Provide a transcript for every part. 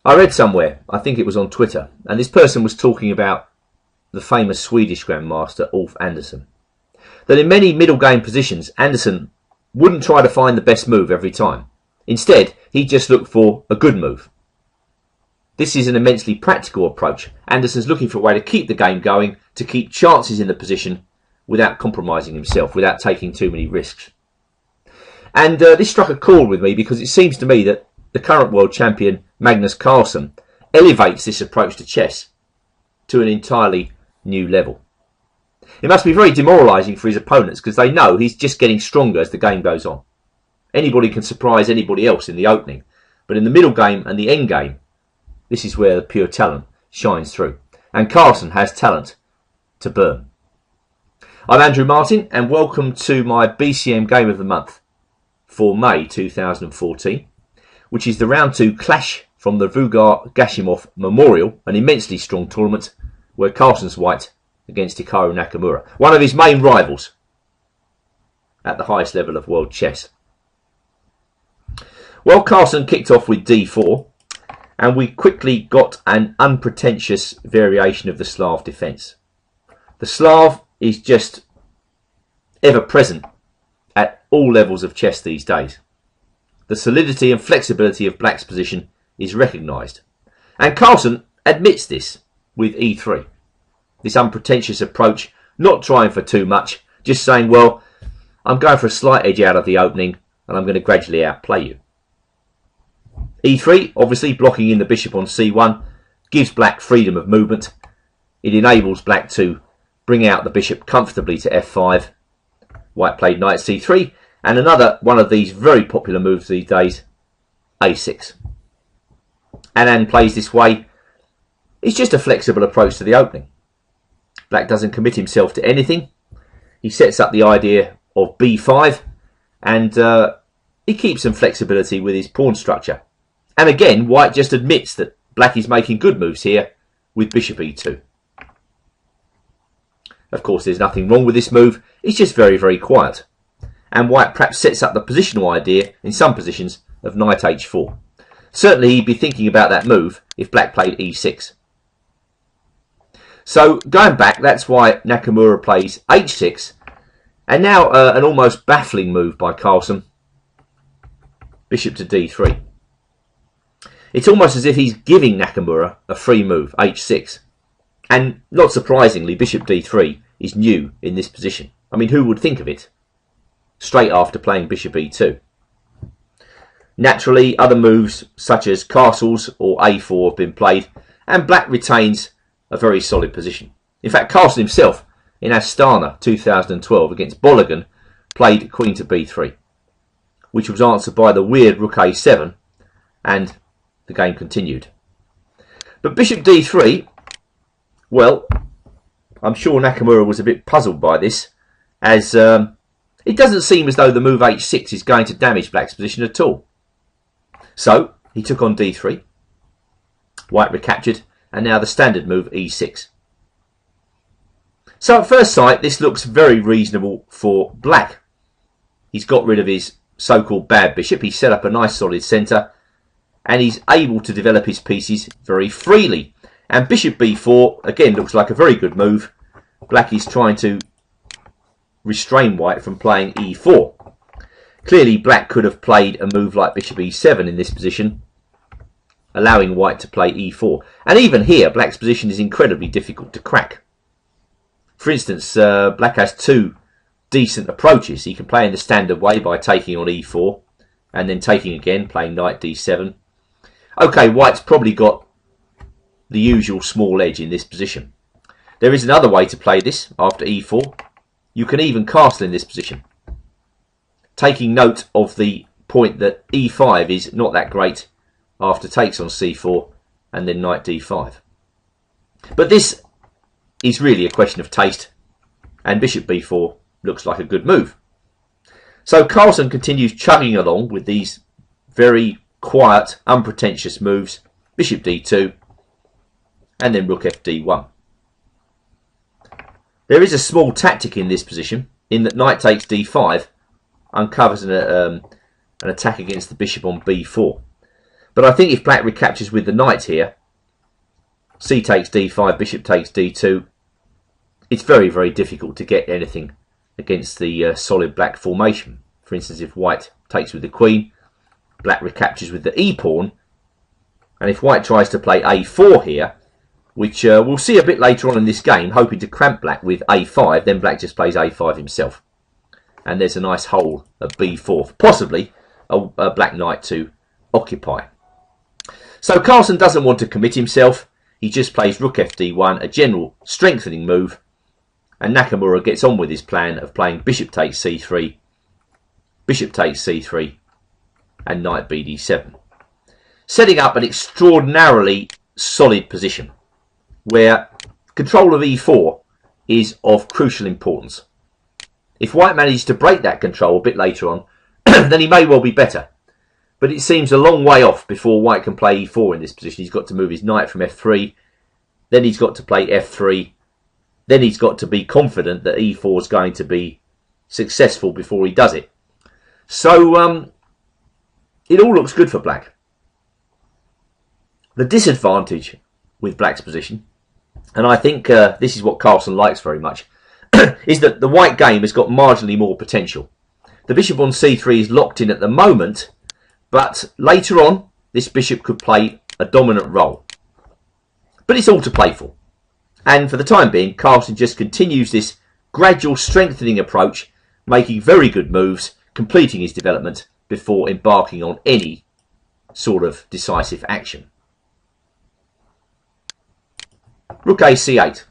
I read somewhere, I think it was on Twitter, and this person was talking about the famous Swedish grandmaster Ulf Andersson, that in many middle game positions Andersson wouldn't try to find the best move every time. Instead, he just looked for a good move. This is an immensely practical approach. Andersson's looking for a way to keep the game going, to keep chances in the position without compromising himself, without taking too many risks. And this struck a chord with me because it seems to me that the current world champion Magnus Carlsen elevates this approach to chess to an entirely new level. It must be very demoralising for his opponents because they know he's just getting stronger as the game goes on. Anybody can surprise anybody else in the opening, but in the middle game and the end game, this is where the pure talent shines through. And Carlsen has talent to burn. I'm Andrew Martin and welcome to my BCM Game of the Month for May 2014, which is the round 2 clash from the Vugar Gashimov Memorial, an immensely strong tournament where Carlsen's white against Hikaru Nakamura, one of his main rivals at the highest level of world chess. Well, Carlsen kicked off with d4, and we quickly got an unpretentious variation of the Slav defence. The Slav is just ever present at all levels of chess these days. The solidity and flexibility of Black's position is recognised. And Carlsen admits this with e3. This unpretentious approach, not trying for too much, just saying, well, I'm going for a slight edge out of the opening and I'm going to gradually outplay you. e3, obviously blocking in the bishop on c1, gives Black freedom of movement. It enables Black to bring out the bishop comfortably to f5. White played knight c3, and another one of these very popular moves these days, a6. Anand plays this way. It's just a flexible approach to the opening. Black doesn't commit himself to anything. He sets up the idea of b5, and he keeps some flexibility with his pawn structure. And again, White just admits that Black is making good moves here with bishop e2. Of course, there's nothing wrong with this move. It's just very, very quiet. And White perhaps sets up the positional idea in some positions of knight h4. Certainly he'd be thinking about that move if Black played e6. So going back, that's why Nakamura plays h6. And now an almost baffling move by Carlsen. Bishop to d3. It's almost as if he's giving Nakamura a free move, h6. And not surprisingly, bishop d3 is new in this position. I mean, who would think of it? Straight after playing bishop e2. Naturally, other moves such as castles or a4 have been played, and Black retains a very solid position. In fact, Carlsen himself in Astana 2012 against Bologan played queen to b3, which was answered by the weird rook a7, and the game continued. But bishop d3, well, I'm sure Nakamura was a bit puzzled by this, as it doesn't seem as though the move h6 is going to damage Black's position at all. So he took on d3, White recaptured, and now the standard move e6. So at first sight, this looks very reasonable for Black. He's got rid of his so-called bad bishop, he's set up a nice solid centre, and he's able to develop his pieces very freely. And bishop b4, again, looks like a very good move. Black is trying to restrain White from playing e4. Clearly, Black could have played a move like bishop e7 in this position, allowing White to play e4. And even here, Black's position is incredibly difficult to crack. For instance, Black has two decent approaches. He can play in the standard way by taking on e4, and then taking again, playing knight d7. Okay, White's probably got the usual small edge in this position. There is another way to play this after e4. You can even castle in this position, taking note of the point that e5 is not that great after takes on c4 and then knight d5. But this is really a question of taste, and bishop b4 looks like a good move. So Carlsen continues chugging along with these very quiet, unpretentious moves. Bishop d2, and then rook fd1. There is a small tactic in this position, in that knight takes d5 uncovers an attack against the bishop on b4. But I think if black recaptures with the knight here, c takes d5, bishop takes d2, it's very, very difficult to get anything against the solid black formation. For instance, if white takes with the queen, black recaptures with the e-pawn, and if white tries to play a4 here, which we'll see a bit later on in this game, hoping to cramp black with a5, then black just plays a5 himself. And there's a nice hole at b4, possibly a black knight to occupy. So Carlsen doesn't want to commit himself. He just plays rook fd1, a general strengthening move, and Nakamura gets on with his plan of playing bishop takes c3, bishop takes c3, and knight bd7. Setting up an extraordinarily solid position where control of e4 is of crucial importance. If white manages to break that control a bit later on, then he may well be better. But it seems a long way off before white can play e4 in this position. He's got to move his knight from f3, then he's got to play f3, then he's got to be confident that e4 is going to be successful before he does it. So it all looks good for black. The disadvantage with black's position, and I think this is what Carlsen likes very much, is that the white game has got marginally more potential. The bishop on c3 is locked in at the moment, but later on this bishop could play a dominant role. But it's all to play for. And for the time being, Carlsen just continues this gradual strengthening approach, making very good moves, completing his development before embarking on any sort of decisive action. Rook a c8.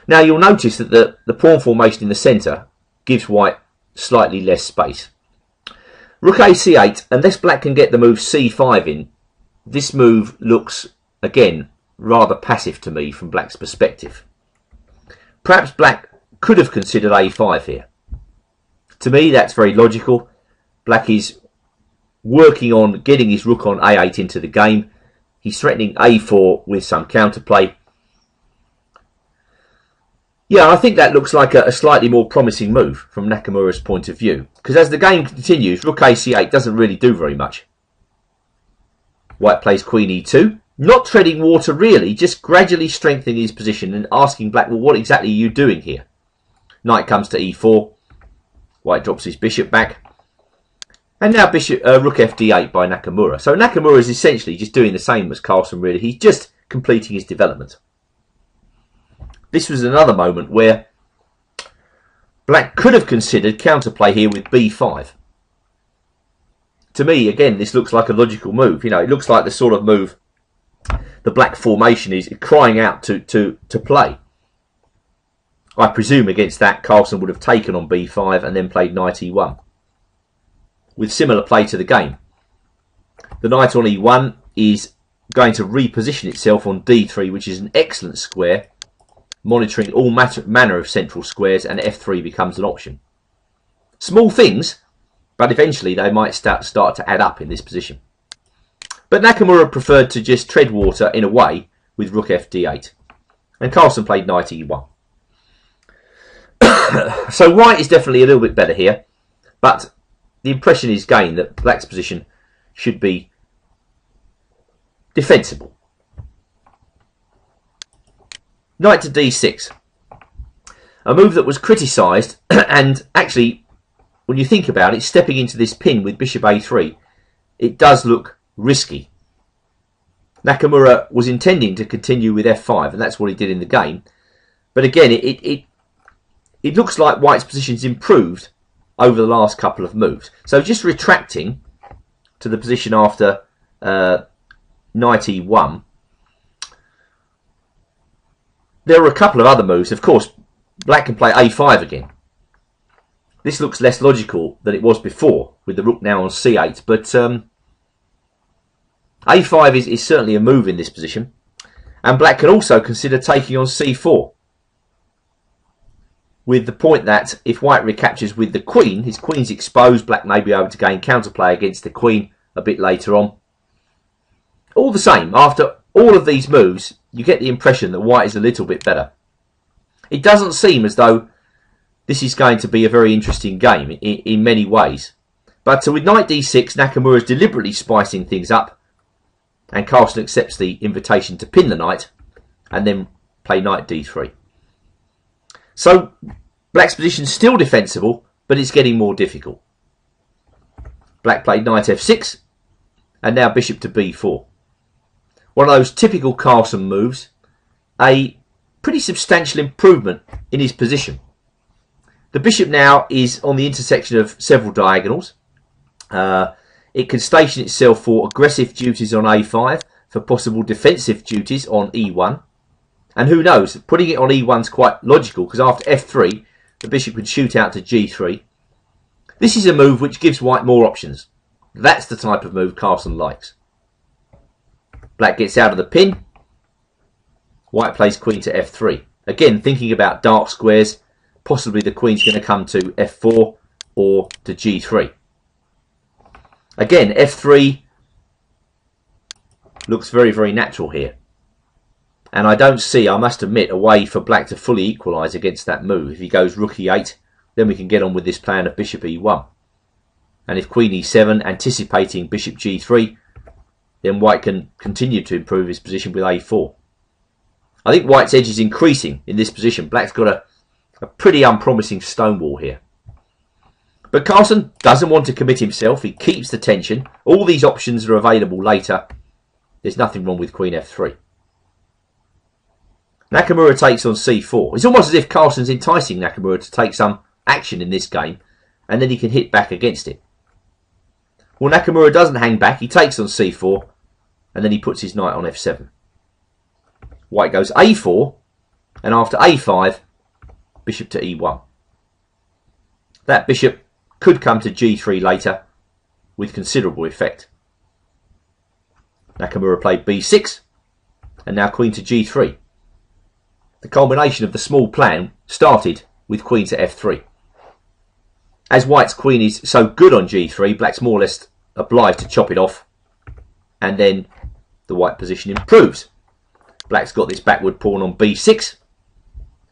Now you'll notice that the pawn formation in the centre gives white slightly less space. Rook a c8, unless black can get the move c5 in, this move looks, again, rather passive to me from black's perspective. Perhaps black could have considered a5 here. To me, that's very logical. Black is working on getting his rook on a8 into the game. He's threatening a4 with some counterplay. Yeah, I think that looks like a slightly more promising move from Nakamura's point of view. Because as the game continues, rook a c8 doesn't really do very much. White plays queen e2. Not treading water really, just gradually strengthening his position and asking black, well, what exactly are you doing here? Knight comes to e4. White drops his bishop back. And now rook fd8 by Nakamura. So Nakamura is essentially just doing the same as Carlsen really. He's just completing his development. This was another moment where black could have considered counterplay here with b5. To me, again, this looks like a logical move. You know, it looks like the sort of move the black formation is crying out to play. I presume against that, Carlsen would have taken on b5 and then played knight e1. With similar play to the game. The knight on e1 is going to reposition itself on d3, which is an excellent square, monitoring all manner of central squares, and f3 becomes an option. Small things, but eventually they might start to add up in this position. But Nakamura preferred to just tread water in a way with rook fd8. And Carlsen played knight e1. So white is definitely a little bit better here, but the impression is gained that black's position should be defensible. Knight to d6. A move that was criticised, and actually, when you think about it, stepping into this pin with bishop a3, it does look risky. Nakamura was intending to continue with f5, and that's what he did in the game. But again, it looks like white's position's improved over the last couple of moves. So just retracting to the position after knight e1. There are a couple of other moves. Of course, black can play a5 again. This looks less logical than it was before, with the rook now on c8. But a5 is certainly a move in this position. And black can also consider taking on c4. With the point that if white recaptures with the queen, his queen's exposed, black may be able to gain counterplay against the queen a bit later on. All the same, after all of these moves, you get the impression that white is a little bit better. It doesn't seem as though this is going to be a very interesting game in many ways. But with knight d6, Nakamura is deliberately spicing things up, and Carlsen accepts the invitation to pin the knight and then play knight d3. So Black's position is still defensible, but it's getting more difficult. Black played knight f6, and now bishop to b4. One of those typical Carlsen moves, a pretty substantial improvement in his position. The bishop now is on the intersection of several diagonals. It can station itself for aggressive duties on a5, for possible defensive duties on e1. And who knows, putting it on e1 is quite logical, because after f3, the bishop can shoot out to g3. This is a move which gives white more options. That's the type of move Carlsen likes. Black gets out of the pin. White plays queen to f3. Again, thinking about dark squares, possibly the queen's going to come to f4 or to g3. Again, f3 looks very, very natural here. And I don't see, I must admit, a way for Black to fully equalise against that move. If he goes rook e8, then we can get on with this plan of bishop e1. And if queen e7, anticipating bishop g3, then White can continue to improve his position with a4. I think White's edge is increasing in this position. Black's got a pretty unpromising stonewall here. But Carlsen doesn't want to commit himself. He keeps the tension. All these options are available later. There's nothing wrong with queen f3. Nakamura takes on c4. It's almost as if Carlsen's enticing Nakamura to take some action in this game, and then he can hit back against it. Well, Nakamura doesn't hang back. He takes on c4, and then he puts his knight on f7. White goes a4, and after a5, bishop to e1. That bishop could come to g3 later with considerable effect. Nakamura played b6, and now queen to g3. The culmination of the small plan started with queen to f3. As White's queen is so good on g3, Black's more or less obliged to chop it off, and then the White position improves. Black's got this backward pawn on b6.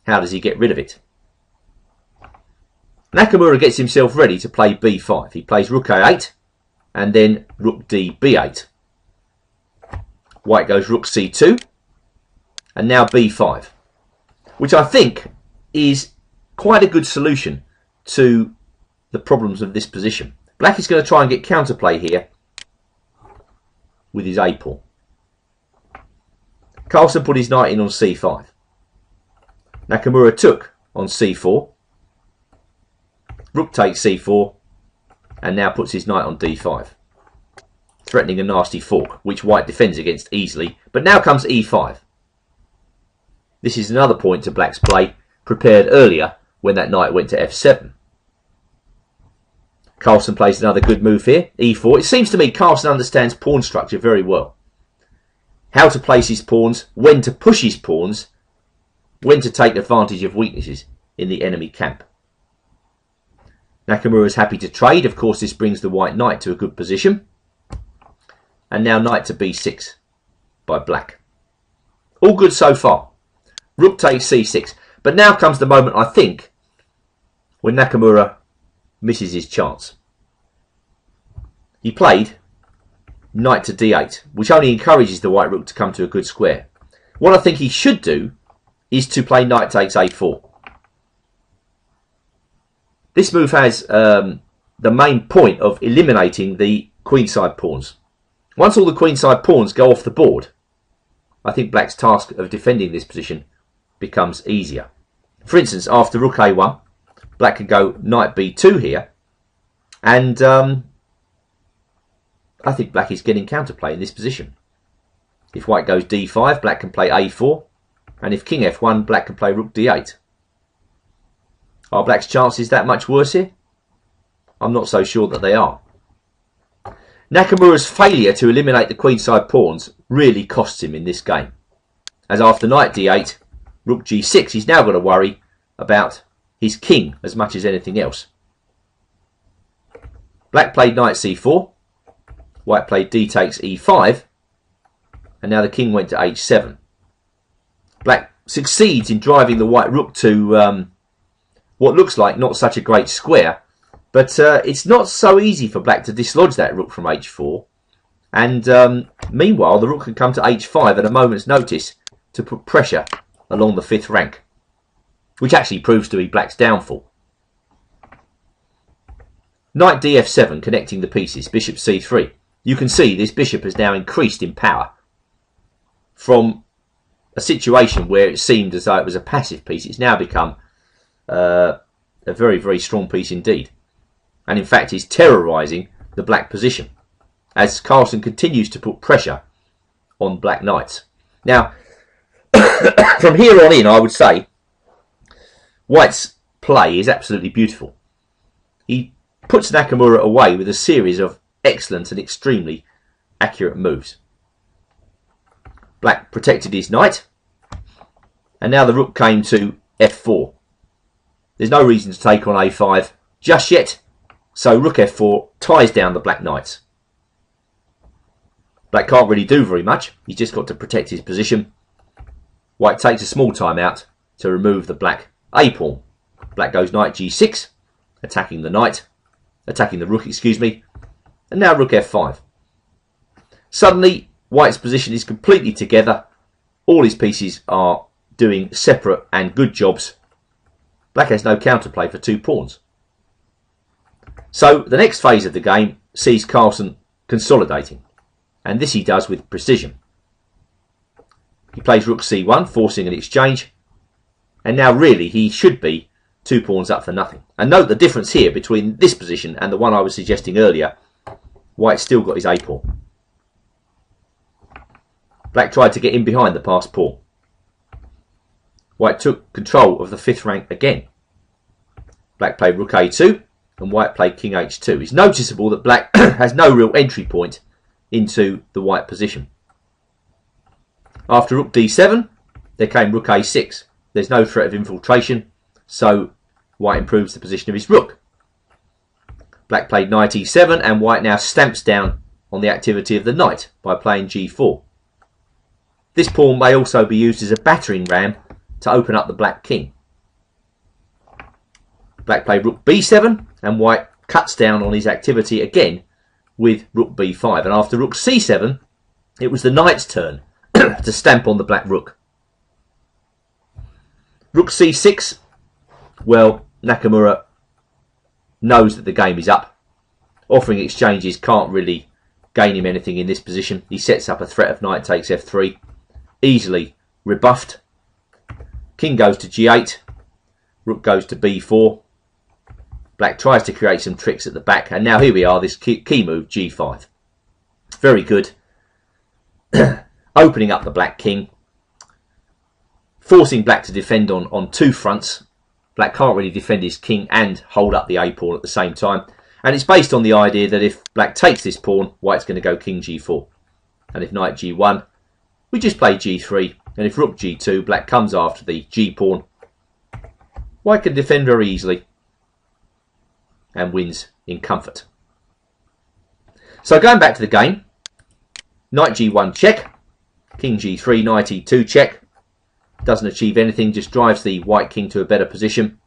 How does he get rid of it? Nakamura gets himself ready to play b5. He plays rook a8 and then rook d b8. White goes rook c2 and now b5, which I think is quite a good solution to the problems of this position. Black is going to try and get counterplay here with his a pawn. Carlsen put his knight in on c5. Nakamura took on c4. Rook takes c4 and now puts his knight on d5, threatening a nasty fork, which White defends against easily. But now comes e5. This is another point to Black's play, prepared earlier when that knight went to f7. Carlsen plays another good move here, e4. It seems to me Carlsen understands pawn structure very well. How to place his pawns, when to push his pawns, when to take advantage of weaknesses in the enemy camp. Nakamura is happy to trade. Of course, this brings the white knight to a good position. And now knight to b6 by Black. All good so far. Rook takes c6. But now comes the moment, I think, when Nakamura misses his chance. He played knight to d8, which only encourages the white rook to come to a good square. What I think he should do is to play knight takes a4. This move has the main point of eliminating the queenside pawns. Once all the queenside pawns go off the board, I think Black's task of defending this position becomes easier. For instance, after rook a1, Black can go knight b2 here, and I think Black is getting counterplay in this position. If White goes d5, Black can play a4, and if king f1, Black can play rook d8. Are Black's chances that much worse here? I'm not so sure that they are. Nakamura's failure to eliminate the queenside pawns really costs him in this game, as after knight d8, rook g6, he's now got to worry about his king as much as anything else. Black played knight c4, White played d takes e5, and now the king went to h7. Black succeeds in driving the white rook to what looks like not such a great square, But it's not so easy for black to dislodge that rook from h4. And meanwhile, the rook can come to h5 at a moment's notice to put pressure along the 5th rank, which actually proves to be black's downfall. Knight df7 connecting the pieces, bishop c3. You can see this bishop has now increased in power from a situation where it seemed as though it was a passive piece. It's now become a very, very strong piece indeed. And in fact is terrorising the black position as Carlsen continues to put pressure on black knights. Now, from here on in, I would say white's play is absolutely beautiful. He puts Nakamura away with a series of excellent and extremely accurate moves. Black protected his knight, and now the rook came to f4. There's no reason to take on a5 just yet, so rook f4 ties down the black knights. Black can't really do very much, he's just got to protect his position. White takes a small time out to remove the black a pawn. Black goes knight g6, attacking the knight, attacking the rook, excuse me, and now rook f5. Suddenly, white's position is completely together. All his pieces are doing separate and good jobs. Black has no counterplay for 2 pawns. So the next phase of the game sees Carlsen consolidating, and this he does with precision. He plays rook c1, forcing an exchange, and now really he should be 2 pawns up for nothing. And note the difference here between this position and the one I was suggesting earlier. White's still got his a pawn. Black tried to get in behind the passed pawn. White took control of the 5th rank again. Black played rook a2 and white played king h2. It's noticeable that black has no real entry point into the white position. After rook d7, there came rook a6. There's no threat of infiltration, so white improves the position of his rook. Black played knight e7 and white now stamps down on the activity of the knight by playing g4. This pawn may also be used as a battering ram to open up the black king. Black played rook b7 and white cuts down on his activity again with rook b5. And after rook c7, it was the knight's turn to stamp on the black rook. Rook c6, well, Nakamura knows that the game is up. Offering exchanges can't really gain him anything in this position. He sets up a threat of knight takes f3, easily rebuffed. King goes to g8, rook goes to b4. Black tries to create some tricks at the back, and now here we are, this key move, g5. Very good. Opening up the black king, forcing black to defend on 2 fronts. Black can't really defend his king and hold up the a pawn at the same time. And it's based on the idea that if black takes this pawn, white's going to go king g4. And if knight g1, we just play g3. And if rook g2, black comes after the g pawn. White can defend very easily and wins in comfort. So going back to the game, knight g1 check, king g3, knight e2 check. Doesn't achieve anything, just drives the white king to a better position.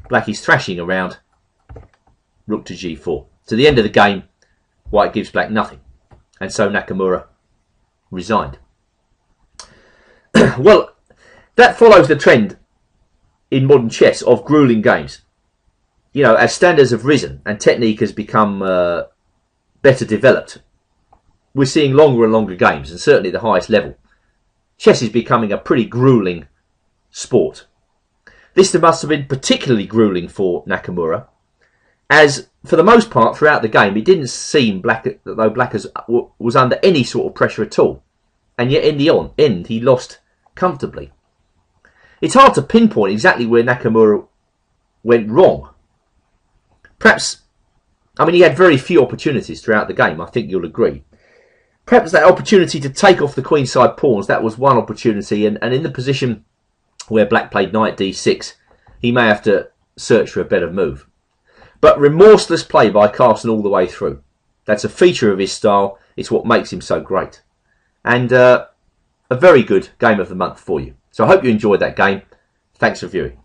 Black is thrashing around, rook to g4. To the end of the game, white gives black nothing, and so Nakamura resigned. Well, that follows the trend in modern chess of grueling games. You know, as standards have risen and technique has become better developed, we're seeing longer and longer games, and certainly at the highest level. Chess is becoming a pretty grueling sport. This must have been particularly grueling for Nakamura, as for the most part throughout the game it didn't seem that though black was under any sort of pressure at all, and yet in the end he lost comfortably. It's hard to pinpoint exactly where Nakamura went wrong. Perhaps, I mean, he had very few opportunities throughout the game, I think you'll agree. Perhaps that opportunity to take off the queenside pawns, that was one opportunity, and in the position where black played knight d6, he may have to search for a better move. But remorseless play by Carlsen all the way through. That's a feature of his style, it's what makes him so great. And a very good game of the month for you. So I hope you enjoyed that game. Thanks for viewing.